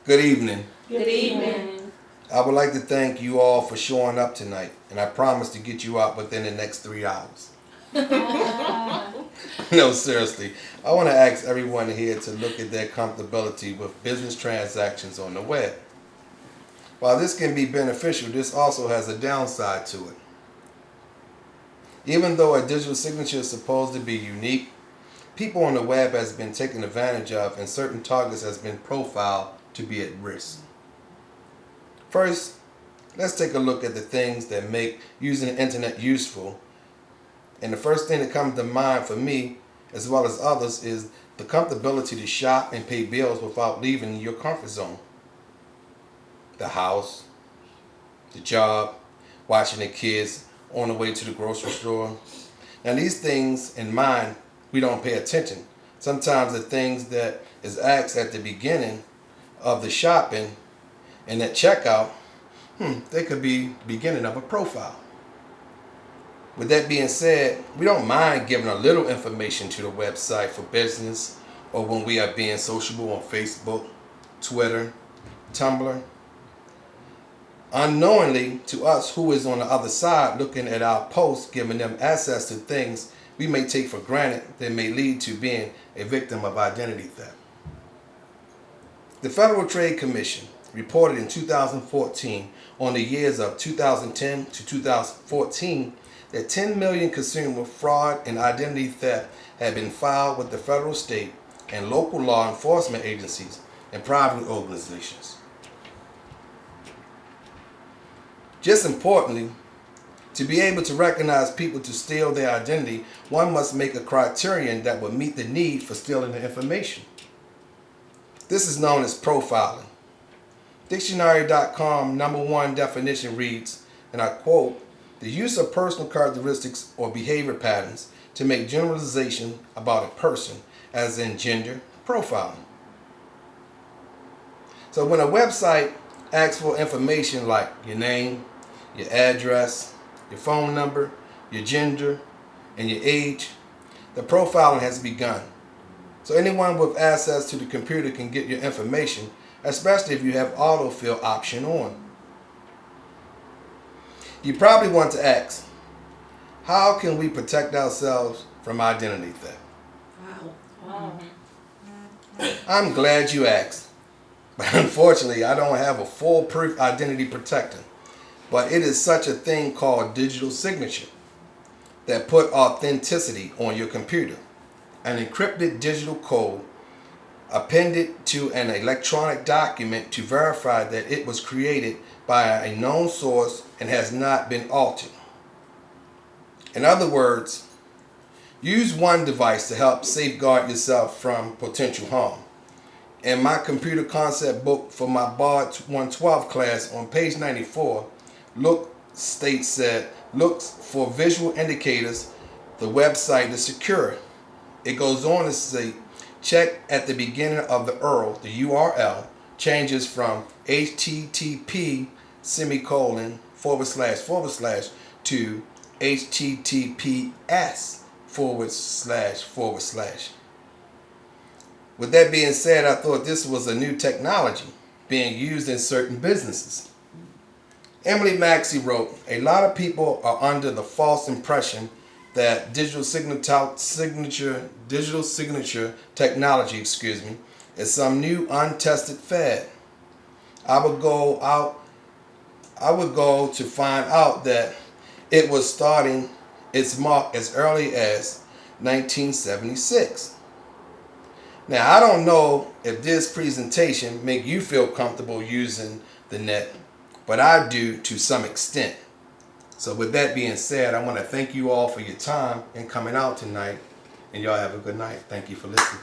Good evening. Good evening. I would like to thank you all for showing up tonight, and I promise to get you out within the next 3 hours. No, seriously. I want to ask everyone here to look at their comfortability with business transactions on the web. While this can be beneficial, this also has a downside to it. Even though a digital signature is supposed to be unique, people on the web has been taken advantage of and certain targets has been profiled to be at risk. First, let's take a look at the things that make using the internet useful. And the first thing that comes to mind for me, as well as others, is the comfortability to shop and pay bills without leaving your comfort zone. The house, the job, watching the kids on the way to the grocery store. Now these things in mind, we don't pay attention. Sometimes the things that is asked at the beginning of the shopping and at checkout, they could be beginning of a profile. With that being said, we don't mind giving a little information to the website for business or when we are being sociable on Facebook, Twitter, Tumblr. Unknowingly to us who is on the other side looking at our posts, giving them access to things we may take for granted that may lead to being a victim of identity theft. The Federal Trade Commission reported in 2014 on the years of 2010 to 2014 that 10 million consumer fraud and identity theft had been filed with the federal, state, and local law enforcement agencies and private organizations. Just importantly, to be able to recognize people to steal their identity, one must make a criterion that would meet the need for stealing the information. This is known as profiling. Dictionary.com #1 definition reads, and I quote, the use of personal characteristics or behavior patterns to make generalization about a person, as in gender profiling. So when a website asks for information like your name, your address, your phone number, your gender, and your age, the profiling has begun. So anyone with access to the computer can get your information, especially if you have autofill option on. You probably want to ask, how can we protect ourselves from identity theft? Wow. I'm glad you asked, but unfortunately I don't have a foolproof identity protector. But it is such a thing called digital signature that put authenticity on your computer. An encrypted digital code appended to an electronic document to verify that it was created by a known source and has not been altered. In other words, use one device to help safeguard yourself from potential harm. In my computer concept book for my BARD 112 class on page 94, look for visual indicators the website is secure. It goes on to say, check at the beginning of the URL. The URL changes from http // to https // With that being said, I thought this was a new technology being used in certain businesses. Emily Maxey wrote, a lot of people are under the false impression that digital signature technology, is some new untested fad. I would go to find out that it was starting its mark as early as 1976. Now, I don't know if this presentation make you feel comfortable using the net, but I do to some extent. So with that being said, I want to thank you all for your time and coming out tonight. And y'all have a good night. Thank you for listening.